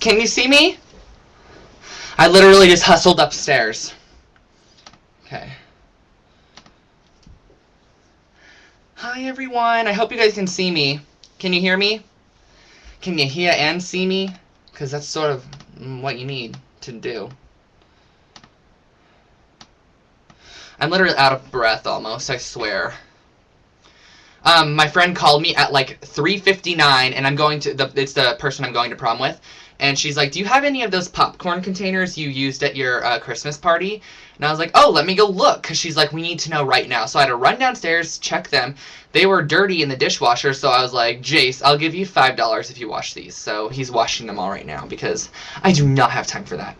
Can you see me? I literally just hustled upstairs. Okay. Hi, everyone. I hope you guys can see me. Can you hear me? Can you hear and see me? Because that's sort of what you need to do. I'm literally out of breath almost, I swear. My friend called me at like 3:59, and I'm going to, it's the person I'm going to prom with, and she's like, do you have any of those popcorn containers you used at your Christmas party? And I was like, oh, let me go look, because she's like, we need to know right now. So I had to run downstairs, check them. They were dirty in the dishwasher, so I was like, Jace, I'll give you $5 if you wash these. So he's washing them all right now, because I do not have time for that.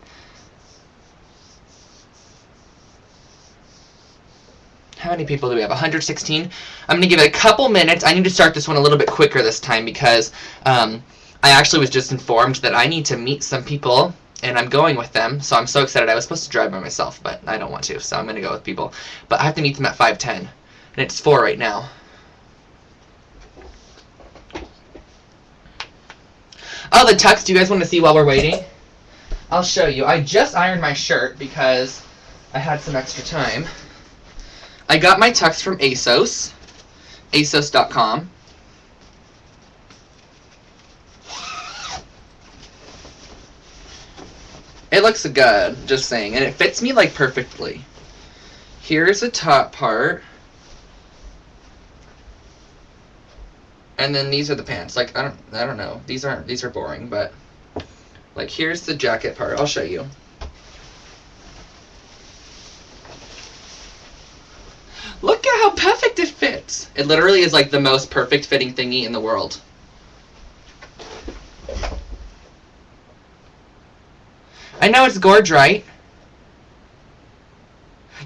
How many people do we have? 116. I'm going to give it a couple minutes. I need to start this one a little bit quicker this time because I actually was just informed that I need to meet some people, and I'm going with them, so I'm so excited. I was supposed to drive by myself, but I don't want to, so I'm going to go with people. But I have to meet them at 5:10, and it's 4 right now. Oh, the tux. Do you guys want to see while we're waiting? I'll show you. I just ironed my shirt because I had some extra time. I got my tux from ASOS, asos.com. It looks good, just saying, and it fits me like perfectly. Here's the top part. And then these are the pants. Like I don't know. These are boring, but like here's the jacket part. I'll show you. Look at how perfect it fits. It literally is like the most perfect fitting thingy in the world. I know it's gorge, right?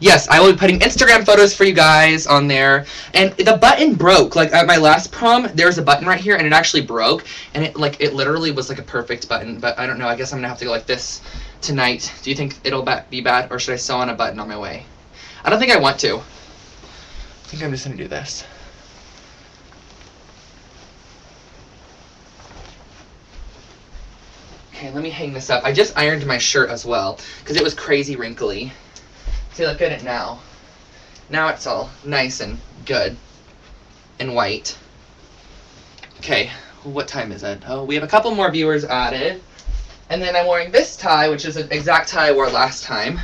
Yes, I will be putting Instagram photos for you guys on there. And the button broke. Like at my last prom, there was a button right here and it actually broke. And it literally was like a perfect button. But I don't know. I guess I'm going to have to go like this tonight. Do you think it'll be bad, or should I sew on a button on my way? I don't think I want to. I think I'm just going to do this. Okay, let me hang this up. I just ironed my shirt as well because it was crazy wrinkly. See, look at it now. Now it's all nice and good and white. Okay, what time is it? Oh, we have a couple more viewers added. And then I'm wearing this tie, which is the exact tie I wore last time.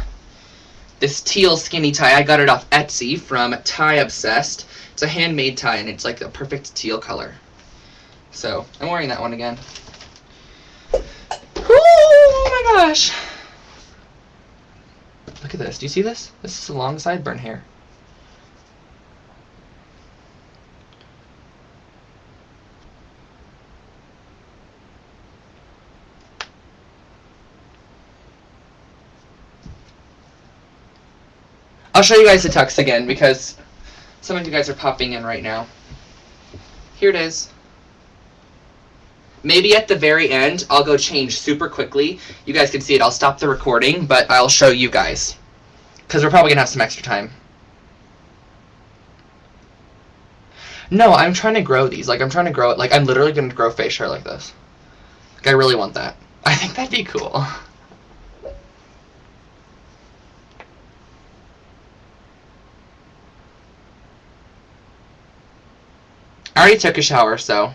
This teal skinny tie. I got it off Etsy from Tie Obsessed. It's a handmade tie, and it's like the perfect teal color. So, I'm wearing that one again. Oh my gosh! Look at this. Do you see this? This is a long sideburn hair. I'll show you guys the tux again because some of you guys are popping in right now. Here it is. Maybe at the very end, I'll go change super quickly. You guys can see it. I'll stop the recording, but I'll show you guys because we're probably going to have some extra time. No, I'm trying to grow these. Like, I'm trying to grow it. Like, I'm literally going to grow face hair like this. Like, I really want that. I think that'd be cool. I already took a shower, so.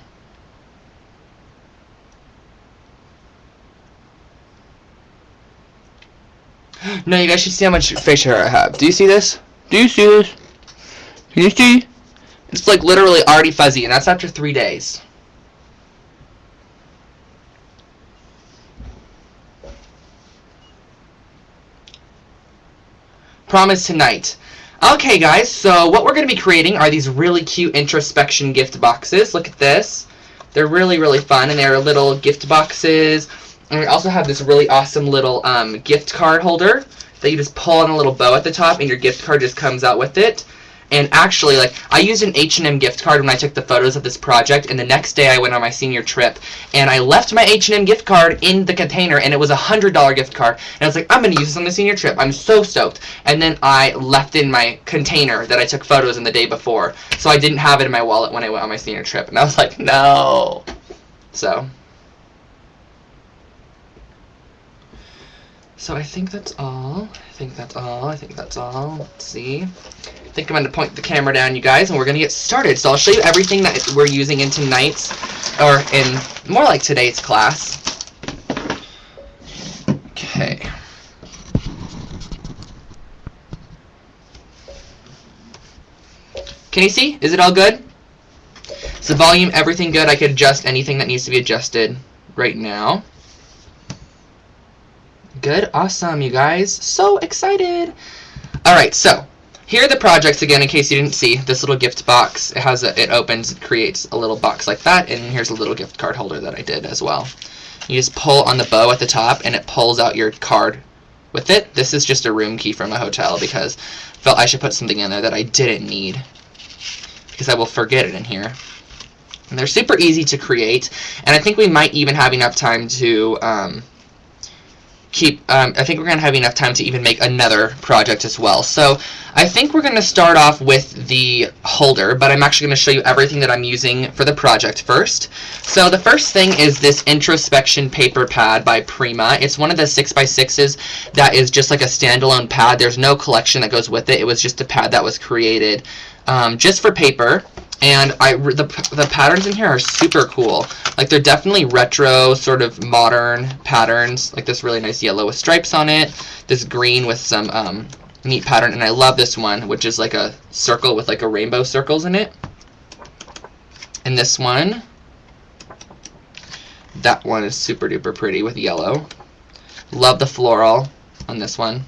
No, you guys should see how much facial hair I have. Do you see this? Do you see this? Can you see? It's like literally already fuzzy, and that's after 3 days. Promise tonight. Okay, guys, so what we're going to be creating are these really cute introspection gift boxes. Look at this. They're really, really fun, and they're little gift boxes. And we also have this really awesome little gift card holder that you just pull on a little bow at the top, and your gift card just comes out with it. And actually, like, I used an H&M gift card when I took the photos of this project, and the next day I went on my senior trip, and I left my H&M gift card in the container, and it was a $100 gift card. And I was like, I'm going to use this on the senior trip. I'm so stoked. And then I left in my container that I took photos in the day before, so I didn't have it in my wallet when I went on my senior trip. And I was like, no. So, So I think that's all. I think that's all. I think that's all. Let's see. I think I'm going to point the camera down, you guys, and we're going to get started. So I'll show you everything that we're using in tonight's, or in more like today's class. Okay. Can you see? Is it all good? So volume, everything good. I could adjust anything that needs to be adjusted right now. Good, awesome, you guys. So excited. All right, so here are the projects again. In case you didn't see, this little gift box. It opens, it creates a little box like that, and here's a little gift card holder that I did as well. You just pull on the bow at the top, and it pulls out your card with it. This is just a room key from a hotel because I felt I should put something in there that I didn't need because I will forget it in here. And they're super easy to create, and I think we might even have enough time to I think we're going to have enough time to even make another project as well. So I think we're going to start off with the holder, but I'm actually going to show you everything that I'm using for the project first. So the first thing is this Introspection paper pad by Prima. It's one of the 6x6s that is just like a standalone pad. There's no collection that goes with it. It was just a pad that was created just for paper. And the patterns in here are super cool. Like, they're definitely retro, sort of modern patterns. Like this really nice yellow with stripes on it. This green with some neat pattern. And I love this one, which is like a circle with like a rainbow circles in it. And this one, that one is super duper pretty with yellow. Love the floral on this one.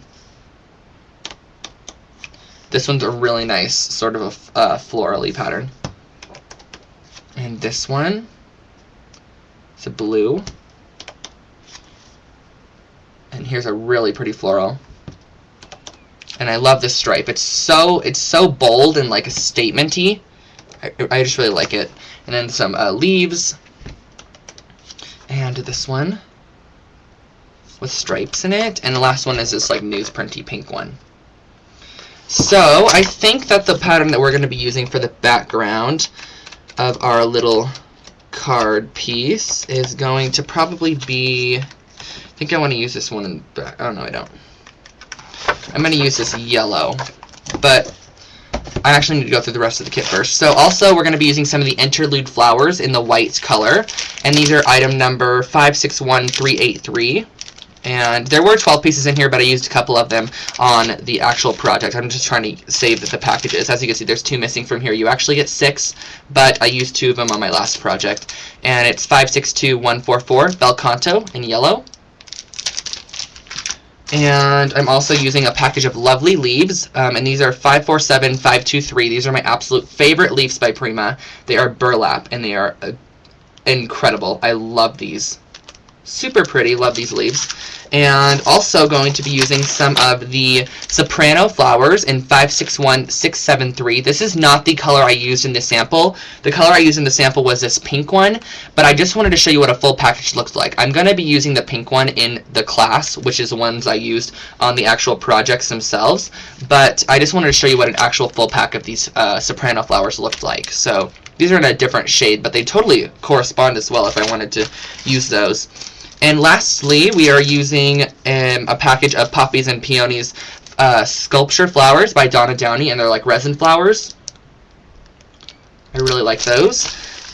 This one's a really nice sort of a floral-y pattern. And this one, it's a blue. And here's a really pretty floral. And I love this stripe. It's so bold and like a statement-y. I just really like it. And then some leaves. And this one with stripes in it. And the last one is this like newsprinty pink one. So I think that the pattern that we're going to be using for the background of our little card piece is going to probably be, I think I want to use this one in the back. Oh no, I don't. I'm going to use this yellow, but I actually need to go through the rest of the kit first. So also we're going to be using some of the interlude flowers in the white color, and these are item number 561383. And there were 12 pieces in here, but I used a couple of them on the actual project. I'm just trying to save the packages. As you can see, there's 2 missing from here. You actually get 6, but I used 2 of them on my last project. And it's 562144 Bel Canto in yellow. And I'm also using a package of lovely leaves, and these are 547523. These are my absolute favorite leaves by Prima. They are burlap, and they are incredible. I love these. Super pretty, love these leaves. And also going to be using some of the soprano flowers in 561673. This is not the color I used in the sample. The color I used in the sample was this pink one, but I just wanted to show you what a full package looks like. I'm going to be using the pink one in the class, which is the ones I used on the actual projects themselves, but I just wanted to show you what an actual full pack of these soprano flowers looked like. So these are in a different shade, but they totally correspond as well if I wanted to use those. And lastly, we are using a package of Poppies and Peonies sculpture flowers by Donna Downey, and they're like resin flowers. I really like those.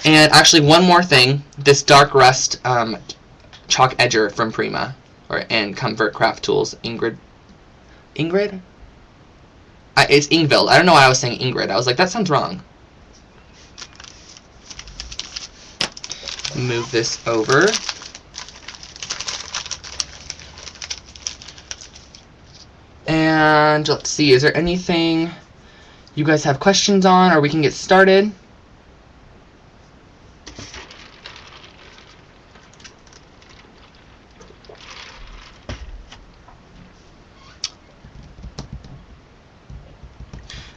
And actually, one more thing, this dark rust chalk edger from Prima, and Comfort Craft Tools. Ingrid? It's Ingvild. I don't know why I was saying Ingrid. I was like, that sounds wrong. Move this over. And let's see, is there anything you guys have questions on, or we can get started?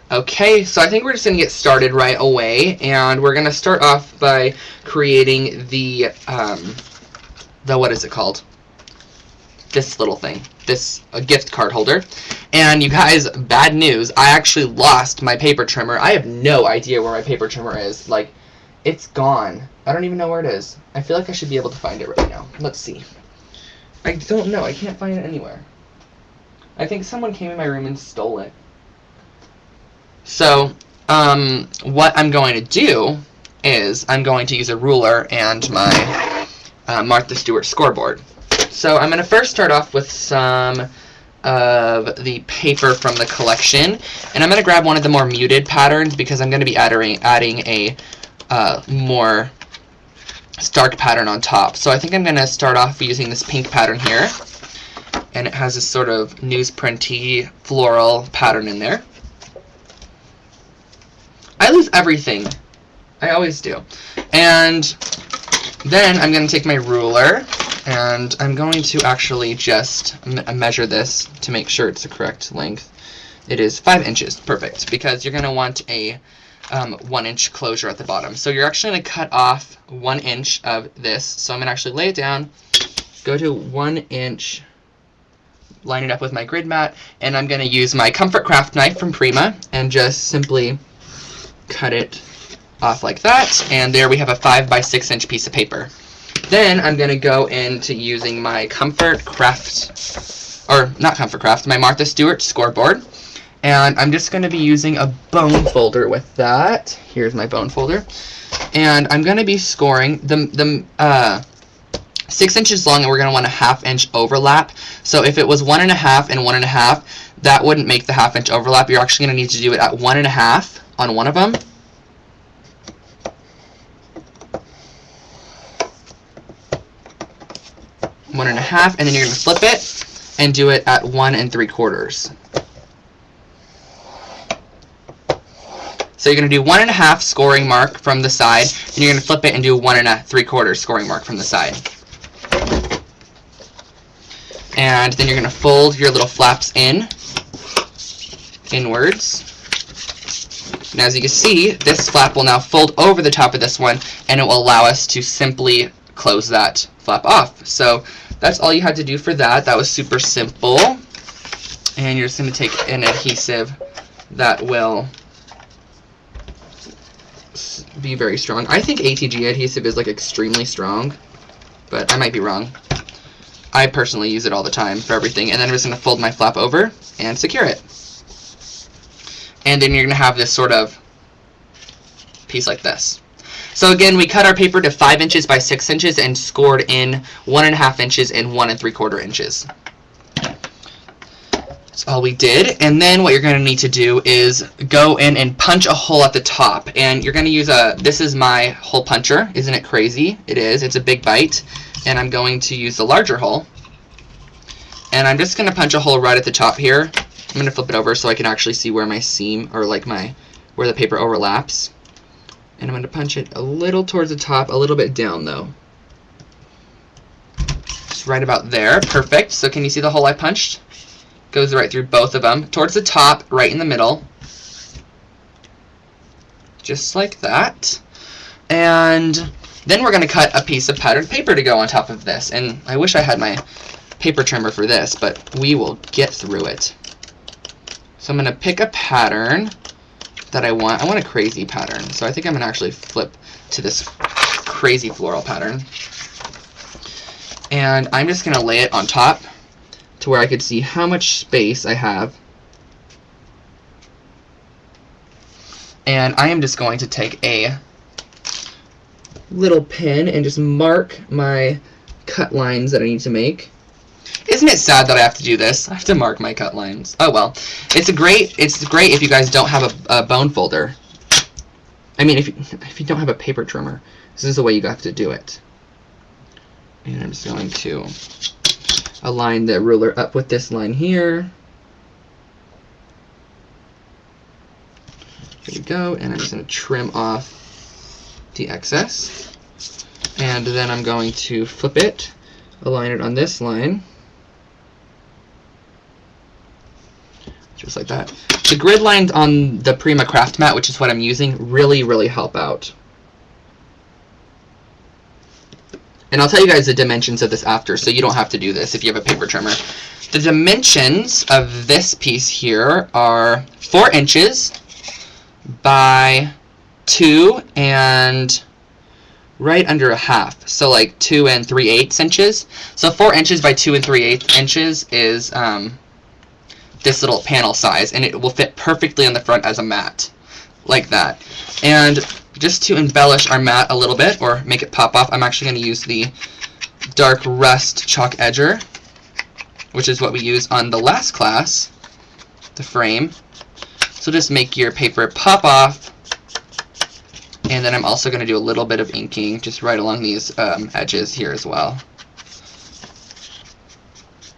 Okay, so I think we're just going to get started right away, and we're going to start off by creating the what is it called? This little thing, a gift card holder. And you guys, bad news, I actually lost my paper trimmer. I have no idea where my paper trimmer is. Like, it's gone. I don't even know where it is. I feel like I should be able to find it right now. Let's see. I don't know. I can't find it anywhere. I think someone came in my room and stole it. So, what I'm going to do is I'm going to use a ruler and my Martha Stewart scoreboard. So I'm going to first start off with some of the paper from the collection, and I'm going to grab one of the more muted patterns because I'm going to be adding a more stark pattern on top. So I think I'm going to start off using this pink pattern here, and it has this sort of newsprinty floral pattern in there. I lose everything. I always do. And then I'm going to take my ruler, and I'm going to actually just measure this to make sure it's the correct length. It is 5 inches. Perfect. Because you're going to want a 1-inch closure at the bottom. So you're actually going to cut off 1 inch of this. So I'm going to actually lay it down, go to 1 inch, line it up with my grid mat, and I'm going to use my Comfort Craft knife from Prima and just simply cut it off like that, and there we have a 5 by 6 inch piece of paper. Then I'm going to go into using my Comfort Craft, or not Comfort Craft, my Martha Stewart scoreboard, and I'm just going to be using a bone folder with that. Here's my bone folder, and I'm going to be scoring the 6 inches long, and we're going to want a 1/2 inch overlap. So if it was 1 1/2 and 1 1/2, that wouldn't make the 1/2 inch overlap. You're actually going to need to do it at 1 1/2 on one of them. One and a half, and then you're going to flip it and do it at 1 3/4. So you're going to do 1 1/2 scoring mark from the side, and you're going to flip it and do 1 3/4 scoring mark from the side. And then you're going to fold your little flaps inwards. And as you can see, this flap will now fold over the top of this one, and it will allow us to simply close that flap off. So that's all you had to do for that. That was super simple. And you're just going to take an adhesive that will be very strong. I think ATG adhesive is like extremely strong, but I might be wrong. I personally use it all the time for everything. And then I'm just going to fold my flap over and secure it. And then you're going to have this sort of piece like this. So again, we cut our paper to 5 inches by 6 inches and scored in 1 1/2 inches and 1 3/4 inches. That's all we did. And then what you're going to need to do is go in and punch a hole at the top. And you're going to use this is my hole puncher. Isn't it crazy? It is. It's a big bite. And I'm going to use the larger hole. And I'm just going to punch a hole right at the top here. I'm going to flip it over so I can actually see where my seam, or like where the paper overlaps. And I'm going to punch it a little towards the top, a little bit down though. Just right about there. Perfect. So can you see the hole I punched? Goes right through both of them. Towards the top, right in the middle. Just like that. And then we're going to cut a piece of patterned paper to go on top of this. And I wish I had my paper trimmer for this, but we will get through it. So I'm going to pick a pattern that I want. I want a crazy pattern. So I think I'm going to actually flip to this crazy floral pattern. And I'm just going to lay it on top to where I could see how much space I have. And I am just going to take a little pen and just mark my cut lines that I need to make. Isn't it sad that I have to do this? I have to mark my cut lines. Oh well. It's great if you guys don't have a bone folder. I mean, if you don't have a paper trimmer, this is the way you have to do it. And I'm just going to align the ruler up with this line here. There we go. And I'm just going to trim off the excess. And then I'm going to flip it, align it on this line. Just like that. The grid lines on the Prima craft mat, which is what I'm using, really help out. And I'll tell you guys the dimensions of this after, so you don't have to do this if you have a paper trimmer. The dimensions of this piece here are 4 inches by 2 and right under a half. So like 2 3/8 inches. So 4 inches by 2 3/8 inches is this little panel size, and it will fit perfectly on the front as a mat, like that. And just to embellish our mat a little bit, or make it pop off, I'm actually going to use the dark rust chalk edger, which is what we used on the last class, the frame. So just make your paper pop off, and then I'm also going to do a little bit of inking just right along these edges here as well.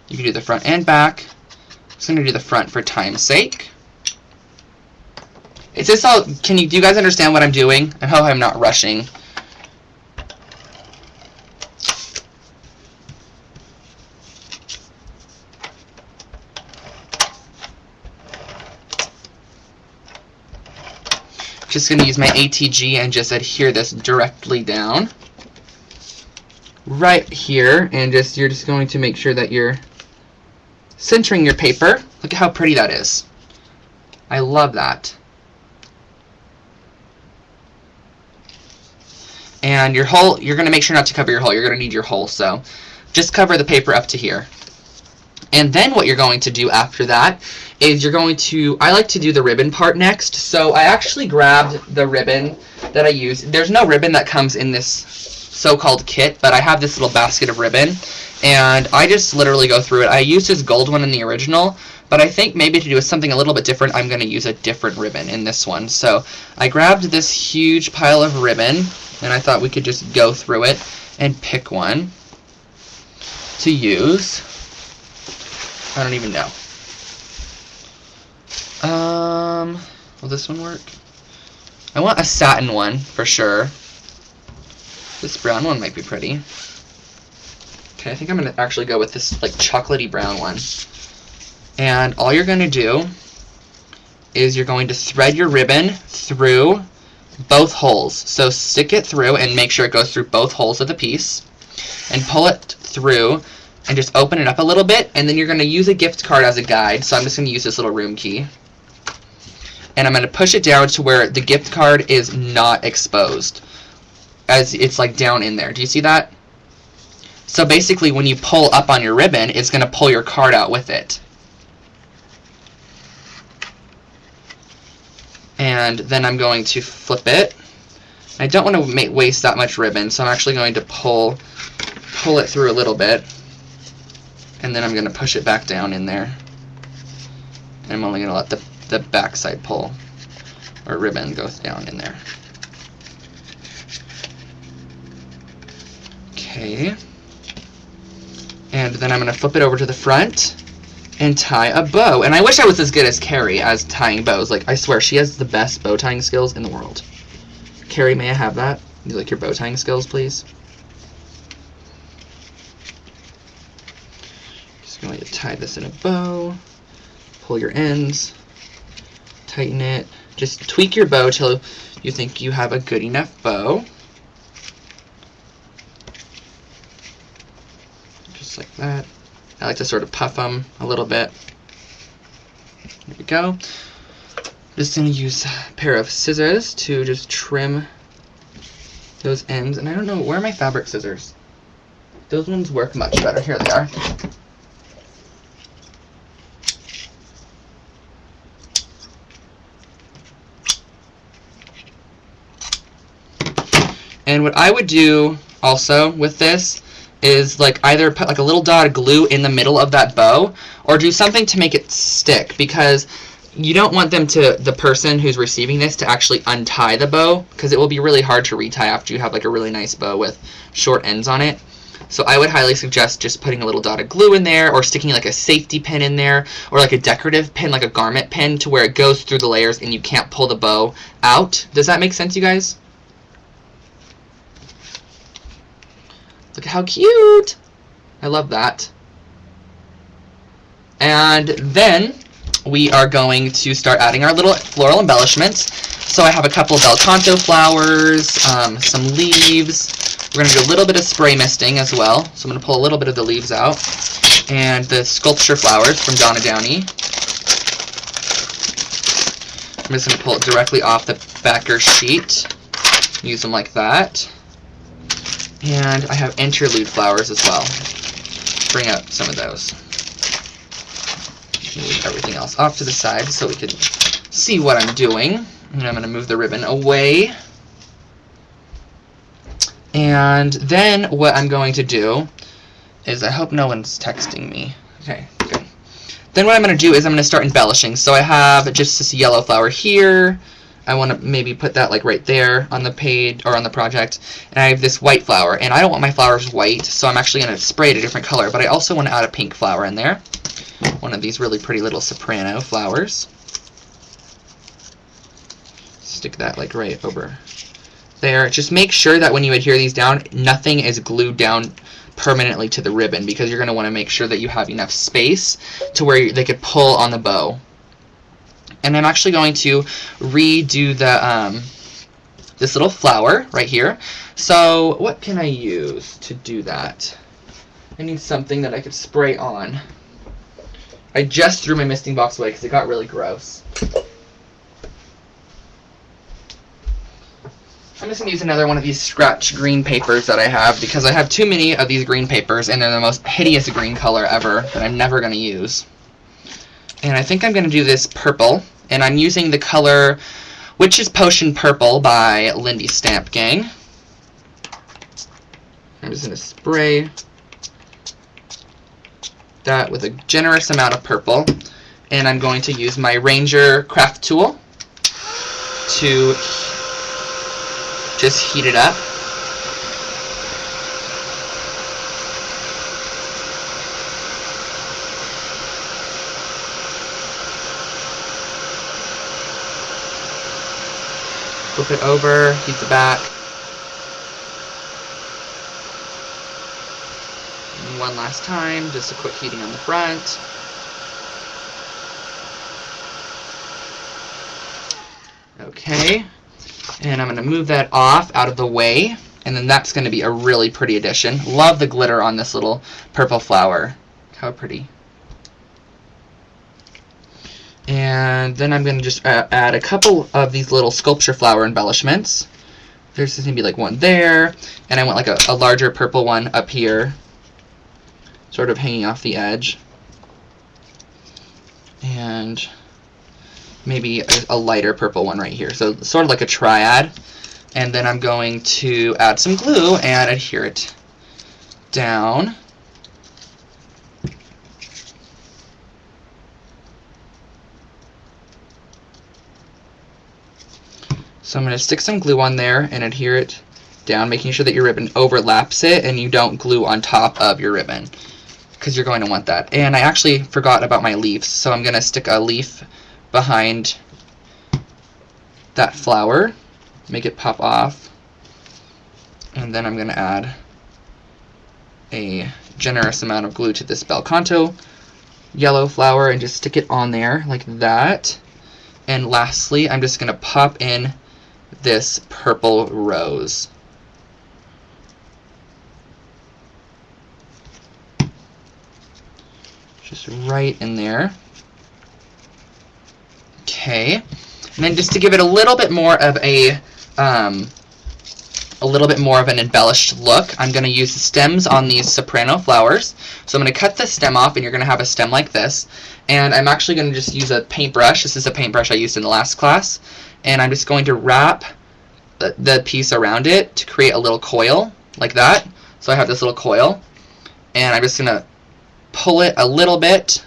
You can do the front and back. I'm just going to do the front for time's sake. Is this all, do you guys understand what I'm doing? I hope I'm not rushing. Just going to use my ATG and just adhere this directly down right here, and you're just going to make sure that you're centering your paper. Look at how pretty that is. I love that. And your hole, you're going to make sure not to cover your hole. You're going to need your hole, so just cover the paper up to here. And then what you're going to do after that is you're going to, I like to do the ribbon part next. So I actually grabbed the ribbon that I use. There's no ribbon that comes in this so-called kit, but I have this little basket of ribbon, and I just literally go through it. I used this gold one in the original, but I think maybe to do something a little bit different, I'm going to use a different ribbon in this one. So I grabbed this huge pile of ribbon, and I thought we could just go through it and pick one to use. I don't even know. Will this one work? I want a satin one for sure. This brown one might be pretty. Okay, I think I'm gonna actually go with this like chocolatey brown one. And all you're gonna do is you're going to thread your ribbon through both holes. So stick it through and make sure it goes through both holes of the piece, and pull it through and just open it up a little bit, and then you're going to use a gift card as a guide. So I'm just going to use this little room key, and I'm going to push it down to where the gift card is not exposed, as it's like down in there. Do you see that? So basically when you pull up on your ribbon, it's going to pull your card out with it. And then I'm going to flip it. I don't want to waste that much ribbon, so I'm actually going to pull it through a little bit. And then I'm going to push it back down in there. And I'm only going to let the back side pull, or ribbon goes down in there. Okay. And then I'm going to flip it over to the front and tie a bow. And I wish I was as good as Carrie as tying bows. Like, I swear, she has the best bow tying skills in the world. Carrie, may I have that? You like your bow tying skills, please? Going to tie this in a bow, pull your ends, tighten it, just tweak your bow till you think you have a good enough bow, just like that. I like to sort of puff them a little bit. There we go. Just going to use a pair of scissors to just trim those ends, and I don't know, where are my fabric scissors? Those ones work much better. Here they are. And what I would do also with this is like either put like a little dot of glue in the middle of that bow, or do something to make it stick, because you don't want the person who's receiving this to actually untie the bow, because it will be really hard to retie after you have like a really nice bow with short ends on it. So I would highly suggest just putting a little dot of glue in there, or sticking like a safety pin in there, or like a decorative pin, like a garment pin, to where it goes through the layers and you can't pull the bow out. Does that make sense, you guys? Look at how cute! I love that. And then we are going to start adding our little floral embellishments. So I have a couple of bel canto flowers, some leaves. We're going to do a little bit of spray misting as well. So I'm going to pull a little bit of the leaves out. And the sculpture flowers from Donna Downey. I'm just going to pull it directly off the backer sheet. Use them like that. And I have interlude flowers as well. Bring out some of those. move everything else off to the side so we can see what I'm doing. And I'm going to move the ribbon away. And then what I'm going to do is, I hope no one's texting me. Okay, good. Then what I'm going to do is I'm going to start embellishing. So I have just this yellow flower here. I want to maybe put that like right there on the page or on the project. And I have this white flower, and I don't want my flowers white, so I'm actually going to spray it a different color. But I also want to add a pink flower in there. One of these really pretty little soprano flowers. Stick that like right over there. Just make sure that when you adhere these down, nothing is glued down permanently to the ribbon, because you're going to want to make sure that you have enough space to where they could pull on the bow. And I'm actually going to redo the this little flower right here. So what can I use to do that? I need something that I could spray on. I just threw my misting box away because it got really gross. I'm just going to use another one of these scratch green papers that I have, because I have too many of these green papers, and they're the most hideous green color ever that I'm never going to use. And I think I'm going to do this purple, and I'm using the color Witch's Potion Purple by Lindy Stamp Gang. I'm just going to spray that with a generous amount of purple, and I'm going to use my Ranger craft tool to just heat it up. Flip it over, heat the back. And one last time, just a quick heating on the front. Okay. And I'm going to move that off out of the way, and then that's going to be a really pretty addition. Love the glitter on this little purple flower. How pretty. And then I'm going to just add a couple of these little sculpture flower embellishments. There's going to be like one there, and I want like a larger purple one up here, sort of hanging off the edge. And maybe a lighter purple one right here. So sort of like a triad. And then I'm going to add some glue and adhere it down. So I'm going to stick some glue on there and adhere it down, making sure that your ribbon overlaps it and you don't glue on top of your ribbon, because you're going to want that. And I actually forgot about my leaves, so I'm going to stick a leaf behind that flower, make it pop off, and then I'm going to add a generous amount of glue to this bel canto yellow flower and just stick it on there like that. And lastly, I'm just going to pop in this purple rose. Just right in there. Okay, and then just to give it a little bit more of an embellished look, I'm going to use the stems on these soprano flowers. So I'm going to cut the stem off, and you're going to have a stem like this. And I'm actually going to just use a paintbrush. This is a paintbrush I used in the last class. And I'm just going to wrap the piece around it to create a little coil like that. So I have this little coil, and I'm just going to pull it a little bit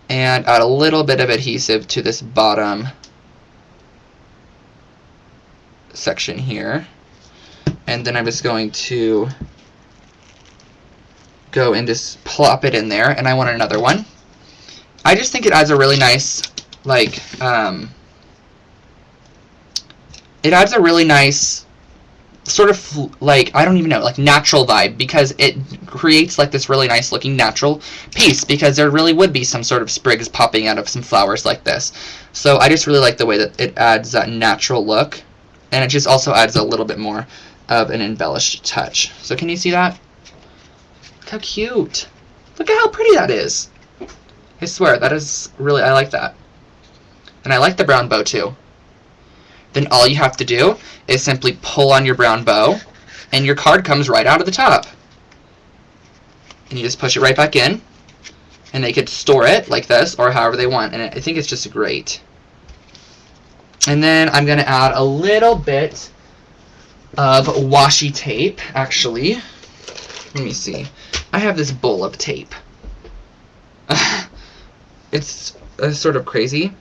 and add a little bit of adhesive to this bottom section here. And then I'm just going to go and just plop it in there, and I want another one. I just think it adds a really nice, like, it adds a really nice sort of, like, I don't even know, like, natural vibe, because it creates, like, this really nice looking natural piece, because there really would be some sort of sprigs popping out of some flowers like this. So I just really like the way that it adds that natural look, and it just also adds a little bit more of an embellished touch. So can you see that? Look how cute. Look at how pretty that is. I swear, that is really, I like that. And I like the brown bow too. Then all you have to do is simply pull on your brown bow, and your card comes right out of the top. And you just push it right back in, and they could store it like this or however they want, and I think it's just great. And then I'm going to add a little bit of washi tape, actually. Let me see. I have this bowl of tape. It's sort of crazy.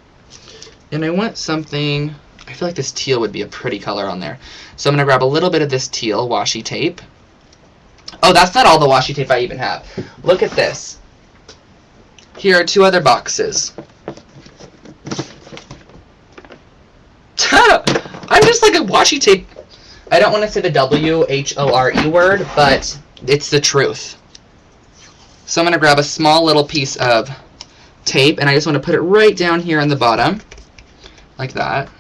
And I want something, I feel like this teal would be a pretty color on there. So I'm going to grab a little bit of this teal washi tape. Oh, that's not all the washi tape I even have. Look at this. Here are 2 other boxes. I'm just like a washi tape. I don't want to say the W-H-O-R-E word, but it's the truth. So I'm going to grab a small little piece of tape, and I just want to put it right down here on the bottom, like that.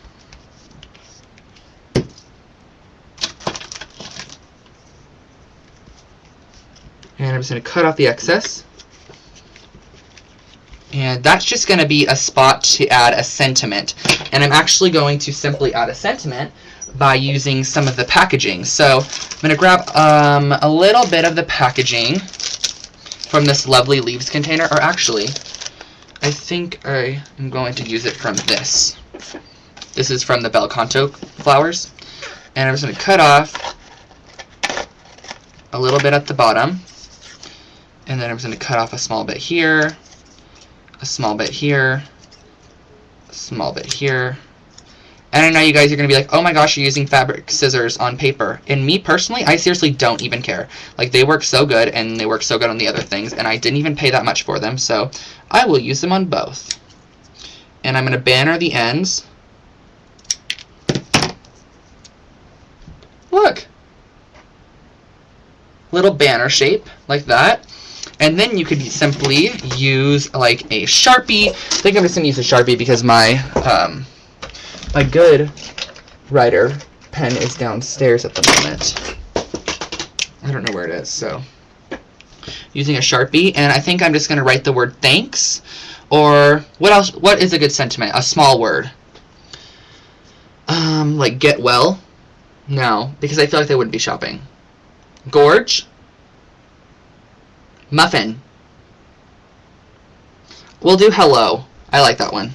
And I'm just going to cut off the excess. And that's just going to be a spot to add a sentiment. And I'm actually going to simply add a sentiment by using some of the packaging. So I'm going to grab a little bit of the packaging from this Lovely Leaves container. Or actually, I think I am going to use it from this. This is from the Bel Canto flowers. And I'm just going to cut off a little bit at the bottom. And then I'm just going to cut off a small bit here, a small bit here, a small bit here. And I know you guys are going to be like, oh my gosh, you're using fabric scissors on paper. And me personally, I seriously don't even care. Like, they work so good, and they work so good on the other things, and I didn't even pay that much for them, so I will use them on both. And I'm going to banner the ends. Look! Little banner shape, like that. And then you could simply use like a Sharpie. I think I'm just going to use a Sharpie because my my good writer pen is downstairs at the moment. I don't know where it is, so using a Sharpie, and I think I'm just going to write the word thanks, or what else? What is a good sentiment? A small word. Like get well? No, because I feel like they wouldn't be shopping. Gorge? Muffin. We'll do hello. I like that one.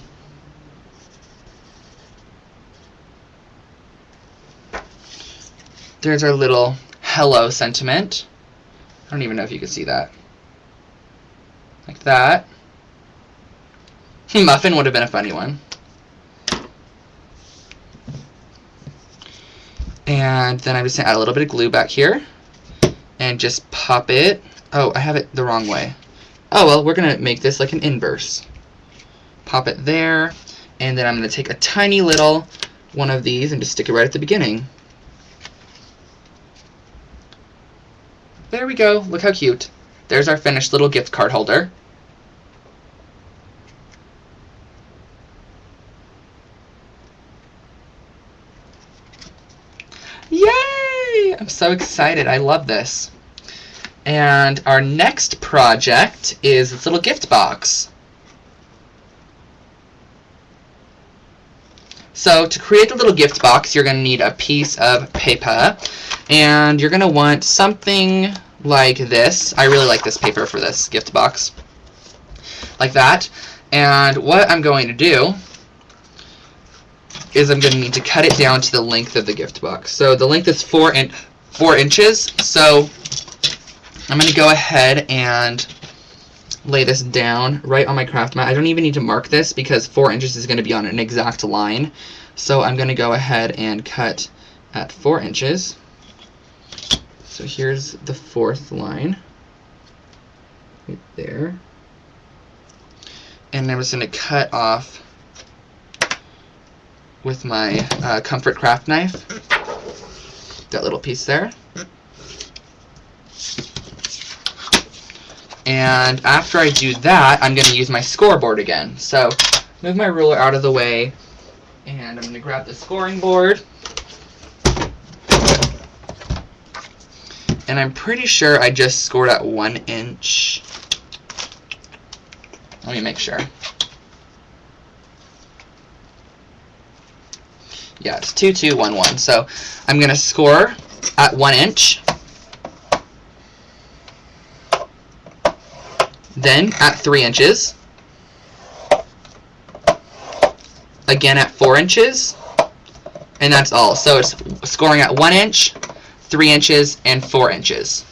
There's our little hello sentiment. I don't even know if you can see that. Like that. Muffin would have been a funny one. And then I'm just going to add a little bit of glue back here. And just pop it. Oh, I have it the wrong way. Oh, well, we're going to make this like an inverse. Pop it there. And then I'm going to take a tiny little one of these and just stick it right at the beginning. There we go. Look how cute. There's our finished little gift card holder. Yay! I'm so excited. I love this. And our next project is this little gift box. So to create the little gift box, you're going to need a piece of paper. And you're going to want something like this. I really like this paper for this gift box. Like that. And what I'm going to do is I'm going to need to cut it down to the length of the gift box. So the length is 4 inches. So I'm going to go ahead and lay this down right on my craft mat. I don't even need to mark this because 4 inches is going to be on an exact line. So I'm going to go ahead and cut at 4 inches. So here's the 4th line. Right there. And I'm just going to cut off with my Comfort Craft knife. That little piece there. And after I do that, I'm going to use my scoreboard again. So move my ruler out of the way, and I'm going to grab the scoring board. And I'm pretty sure I just scored at 1 inch. Let me make sure. Yeah, it's 2211. So I'm going to score at 1 inch. Then at 3 inches, again at 4 inches, and that's all. So it's scoring at 1 inch, 3 inches, and 4 inches.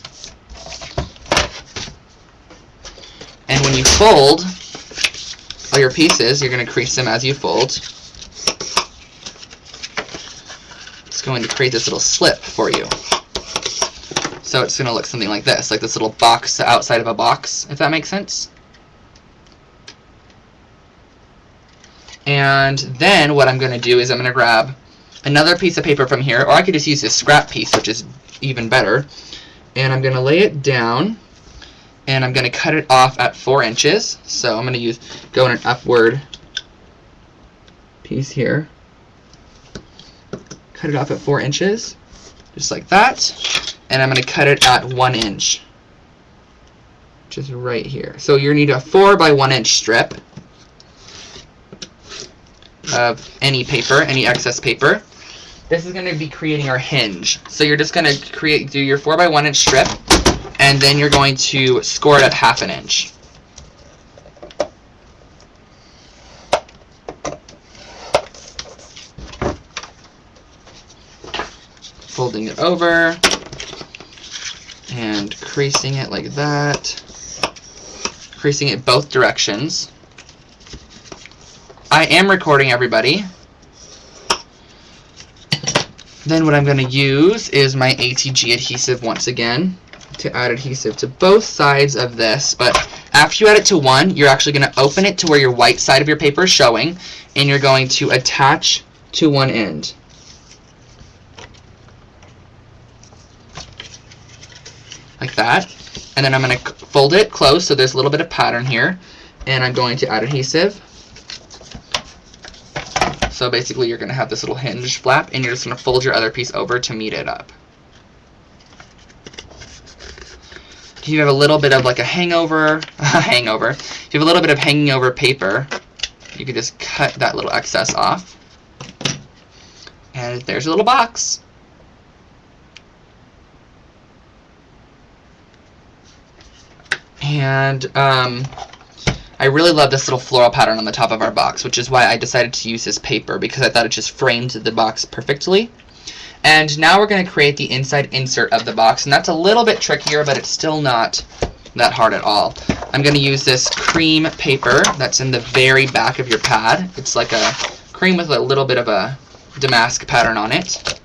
And when you fold all your pieces, you're going to crease them as you fold. It's going to create this little slip for you. So it's going to look something like this little box outside of a box, if that makes sense. And then what I'm going to do is I'm going to grab another piece of paper from here, or I could just use this scrap piece, which is even better. And I'm going to lay it down, and I'm going to cut it off at 4 inches. So I'm going to go in an upward piece here. Cut it off at 4 inches, just like that. And I'm going to cut it at 1 inch, which is right here. So you need a 4 by 1 inch strip of any paper, any excess paper. This is going to be creating our hinge. So you're just going to do your 4 by 1 inch strip, and then you're going to score it at 1/2 inch. Folding it over and creasing it like that. Creasing it both directions. I am recording, everybody. Then what I'm going to use is my ATG adhesive once again to add adhesive to both sides of this. But after you add it to one, you're actually going to open it to where your white side of your paper is showing, and you're going to attach to one end. Like that. And then I'm going to fold it close so there's a little bit of pattern here, and I'm going to add adhesive. So basically you're going to have this little hinge flap, and you're just going to fold your other piece over to meet it up. If you have a little bit of like a hangover, if you have a little bit of hanging over paper, you could just cut that little excess off. And there's a little box. And I really love this little floral pattern on the top of our box, which is why I decided to use this paper, because I thought it just framed the box perfectly. And now we're going to create the inside insert of the box, and that's a little bit trickier, but it's still not that hard at all. I'm going to use this cream paper that's in the very back of your pad. It's like a cream with a little bit of a damask pattern on it.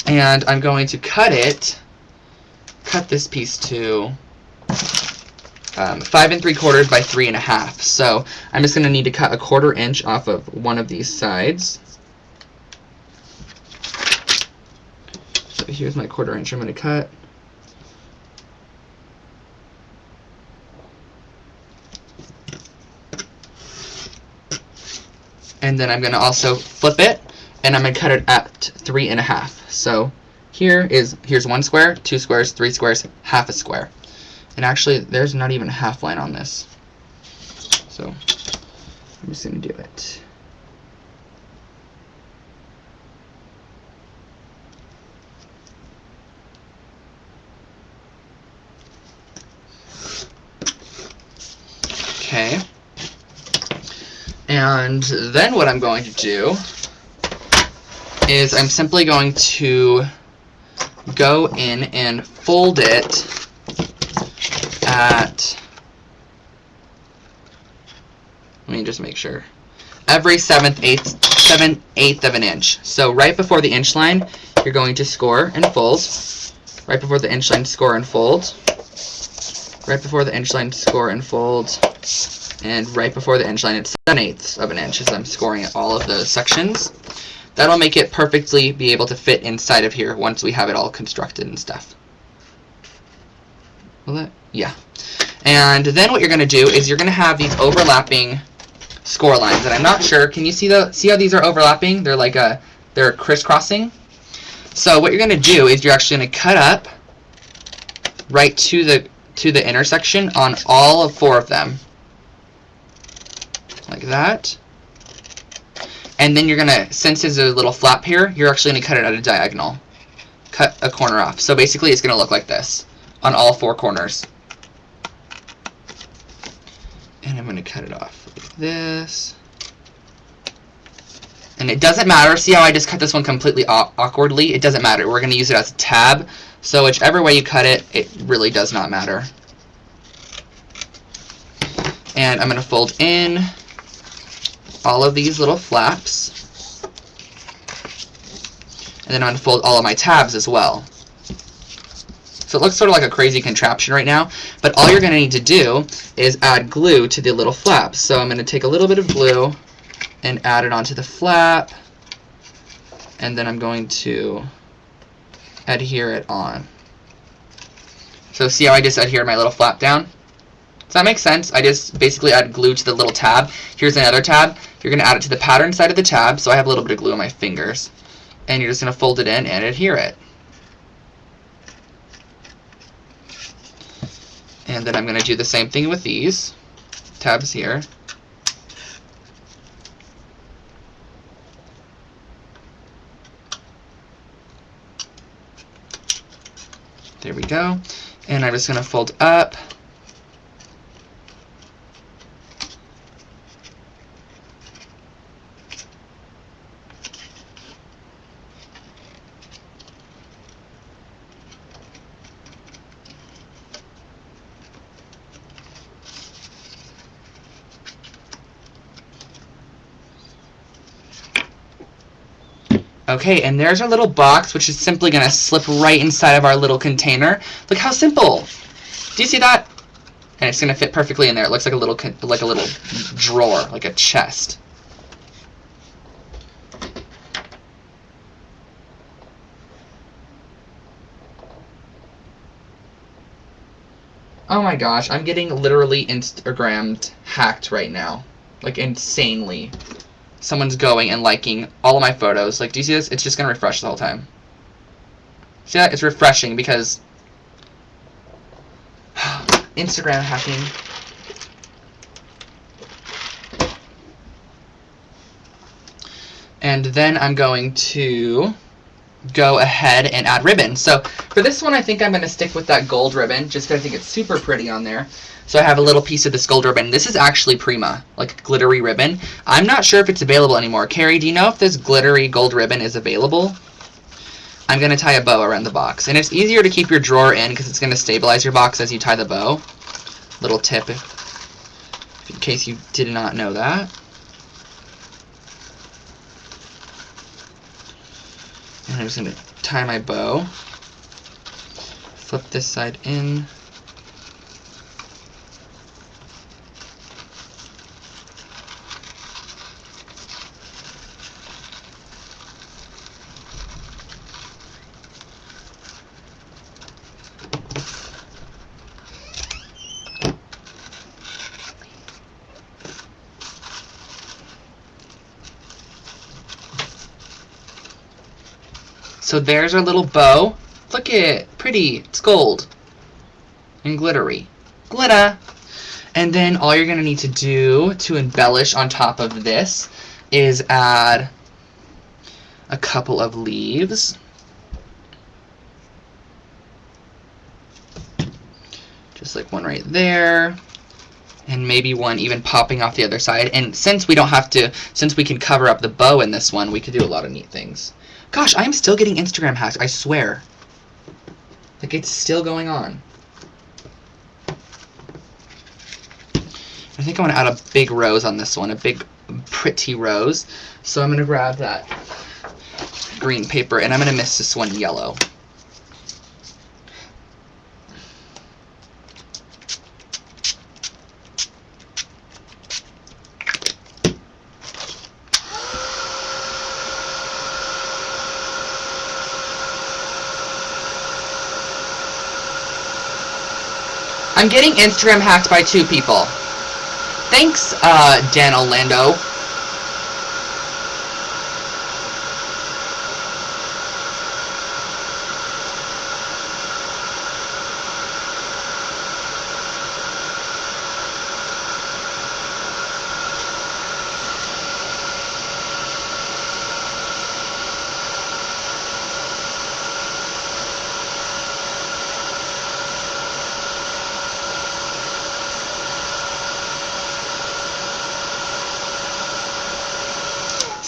And I'm going to cut this piece to 5 3/4 by 3 1/2. So I'm just going to need to cut 1/4 inch off of one of these sides. So here's my 1/4 inch I'm going to cut. And then I'm going to also flip it, and I'm going to cut it at 3 1/2. So here's 1 square, 2 squares, 3 squares, 1/2 square. And actually, there's not even a half line on this. So I'm just going to do it. Okay. And then what I'm going to do is I'm simply going to go in and fold it at, let me just make sure, every 7/8 of an inch. So right before the inch line, you're going to score and fold. Right before the inch line, score and fold. Right before the inch line, score and fold. And right before the inch line, it's 7/8 of an inch as I'm scoring at all of those sections. That'll make it perfectly be able to fit inside of here once we have it all constructed and stuff. Will that? Yeah. And then what you're going to do is you're going to have these overlapping score lines. And I'm not sure, can you see how these are overlapping? They're like they're crisscrossing. So what you're going to do is you're actually going to cut up right to the intersection on all 4 of them. Like that. And then you're going to, since there's a little flap here, you're actually going to cut it at a diagonal. Cut a corner off. So basically it's going to look like this on all 4 corners. And I'm going to cut it off like this. And it doesn't matter. See how I just cut this one completely awkwardly? It doesn't matter. We're going to use it as a tab. So whichever way you cut it, it really does not matter. And I'm going to fold in all of these little flaps. And then I'm going to fold all of my tabs as well. So it looks sort of like a crazy contraption right now, but all you're going to need to do is add glue to the little flaps. So I'm going to take a little bit of glue and add it onto the flap, and then I'm going to adhere it on. So see how I just adhered my little flap down? Does that make sense? I just basically add glue to the little tab. Here's another tab. You're going to add it to the pattern side of the tab, so I have a little bit of glue on my fingers. And you're just going to fold it in and adhere it. And then I'm going to do the same thing with these tabs here. There we go. And I'm just going to fold up. Okay, and there's our little box, which is simply going to slip right inside of our little container. Look how simple. Do you see that? And it's going to fit perfectly in there. It looks like a little drawer, like a chest. Oh my gosh, I'm getting literally Instagrammed hacked right now. Like insanely. Someone's going and liking all of my photos. Like, do you see this? It's just going to refresh the whole time. See that? It's refreshing because Instagram hacking. And then I'm going to go ahead and add ribbon. So for this one, I think I'm going to stick with that gold ribbon just because I think it's super pretty on there. So I have a little piece of this gold ribbon. This is actually Prima, like glittery ribbon. I'm not sure if it's available anymore. Carrie, do you know if this glittery gold ribbon is available? I'm going to tie a bow around the box. And it's easier to keep your drawer in because it's going to stabilize your box as you tie the bow. Little tip in case you did not know that. And I'm just going to tie my bow. Flip this side in. So there's our little bow. Look at it, pretty. It's gold and glittery. Glitter. And then all you're going to need to do to embellish on top of this is add a couple of leaves. Just like one right there. And maybe one even popping off the other side. And since we don't have to, since we can cover up the bow in this one, we could do a lot of neat things. Gosh, I'm still getting Instagram hacked, I swear. Like, it's still going on. I think I want to add a big rose on this one, a big, pretty rose. So I'm going to grab that green paper, and I'm going to mix this one yellow. I'm getting Instagram hacked by 2 people. Thanks, Dan Orlando.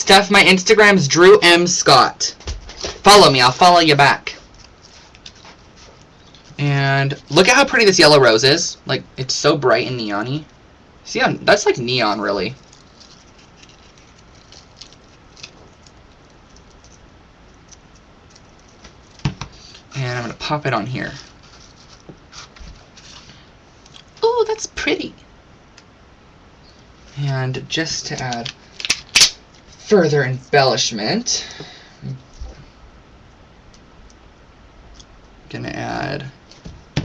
Steph, my Instagram's Drew M. Scott. Follow me. I'll follow you back. And look at how pretty this yellow rose is. Like, it's so bright and neon-y. See, that's like neon, really. And I'm going to pop it on here. Ooh, that's pretty. And just to add further embellishment, I'm going to add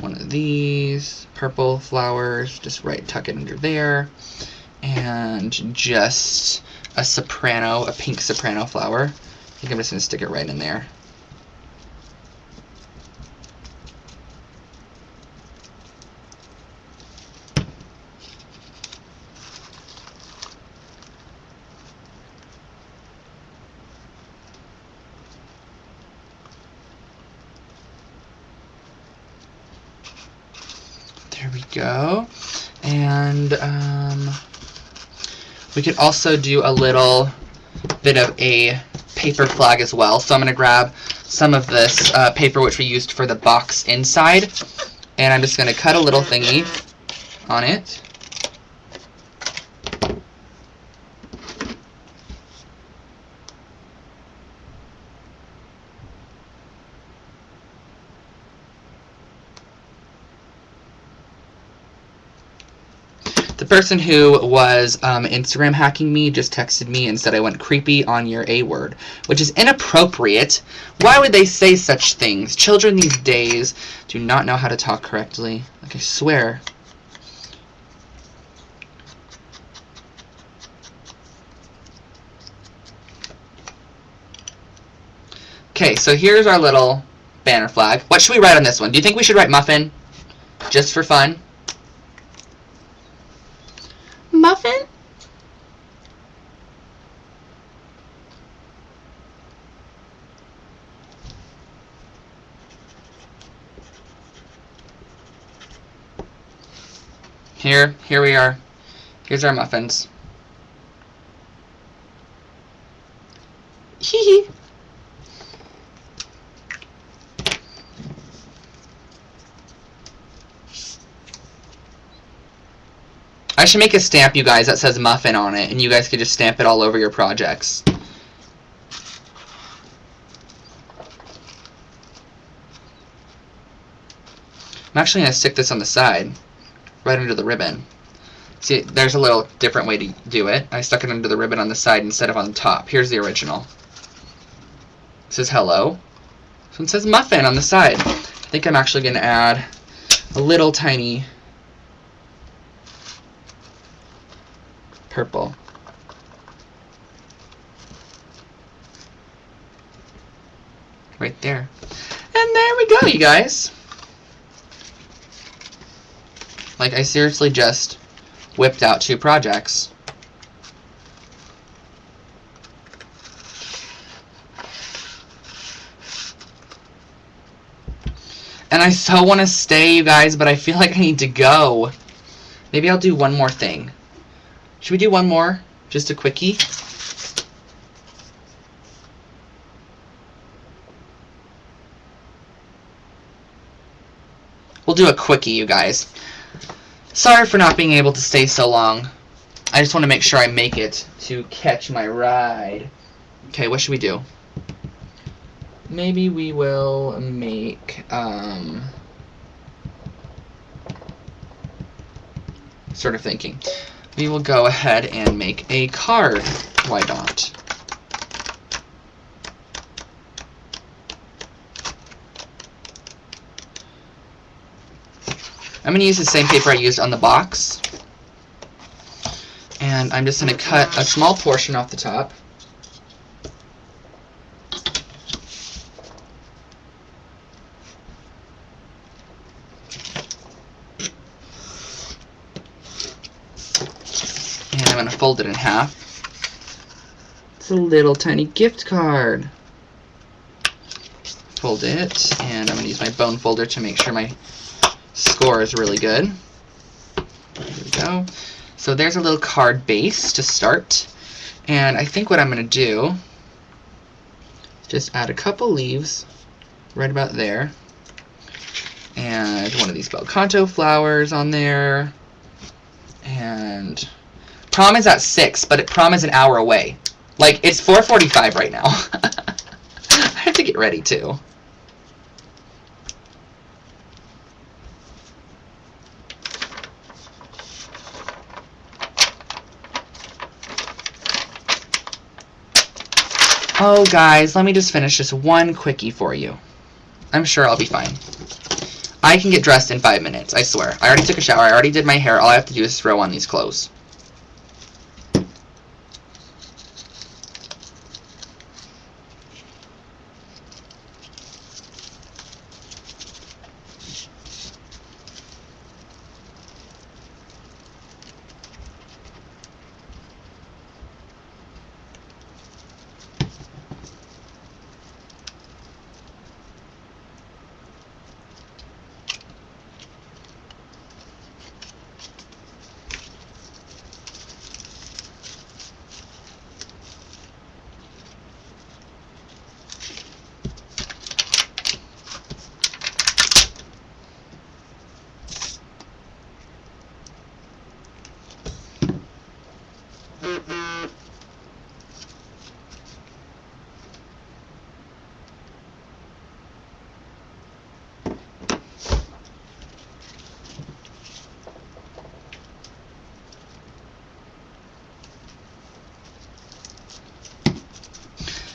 one of these purple flowers, just tuck it under there, and just a pink soprano flower. I think I'm just going to stick it right in there. There we go. And we could also do a little bit of a paper flag as well. So I'm going to grab some of this paper which we used for the box inside, and I'm just going to cut a little thingy on it. The person who was Instagram hacking me just texted me and said I went creepy on your A word, which is inappropriate. Why would they say such things? Children these days do not know how to talk correctly. Like, I swear. Okay, so here's our little banner flag. What should we write on this one? Do you think we should write muffin? Just for fun? Muffin? Here we are. Here's our muffins. Hee hee. I should make a stamp, you guys, that says muffin on it, and you guys could just stamp it all over your projects. I'm actually going to stick this on the side, right under the ribbon. See, there's a little different way to do it. I stuck it under the ribbon on the side instead of on the top. Here's the original. It says hello. So it says muffin on the side. I think I'm actually going to add a little tiny purple. Right there. And there we go, you guys. Like, I seriously just whipped out 2 projects. And I so want to stay, you guys, but I feel like I need to go. Maybe I'll do one more thing. Should we do one more? Just a quickie? We'll do a quickie, you guys. Sorry for not being able to stay so long. I just want to make sure I make it to catch my ride. Okay, what should we do? Maybe we will make, sort of thinking. We will go ahead and make a card. Why not? I'm going to use the same paper I used on the box. And I'm just going to cut a small portion off the top. And I'm going to fold it in half. It's a little tiny gift card. Fold it, and I'm going to use my bone folder to make sure my score is really good. There we go. So there's a little card base to start. And I think what I'm going to do is just add a couple leaves right about there. And one of these bel canto flowers on there. And prom is at 6, but prom is an hour away. Like, it's 4:45 right now. I have to get ready, too. Oh, guys, let me just finish just one quickie for you. I'm sure I'll be fine. I can get dressed in 5 minutes, I swear. I already took a shower, I already did my hair, all I have to do is throw on these clothes.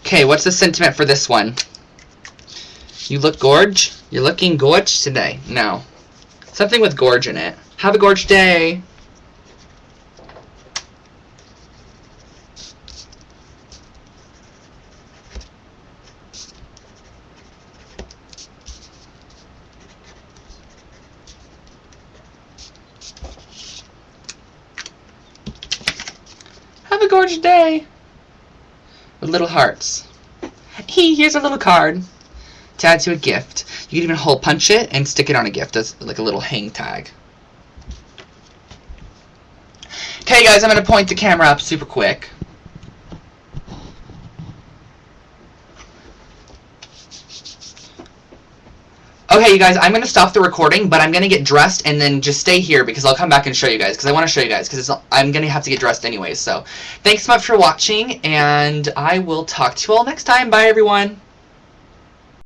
Okay, what's the sentiment for this one? You look gorge? You're looking gorge today. No. Something with gorge in it. Have a gorge day. Have a gorge day. With little hearts. Here's a little card to add to a gift. You can even hole punch it and stick it on a gift as like a little hang tag. Okay, guys, I'm going to point the camera up super quick. Okay, you guys, I'm going to stop the recording, but I'm going to get dressed and then just stay here because I'll come back and show you guys because I want to show you guys because I'm going to have to get dressed anyways. So thanks so much for watching, and I will talk to you all next time. Bye, everyone.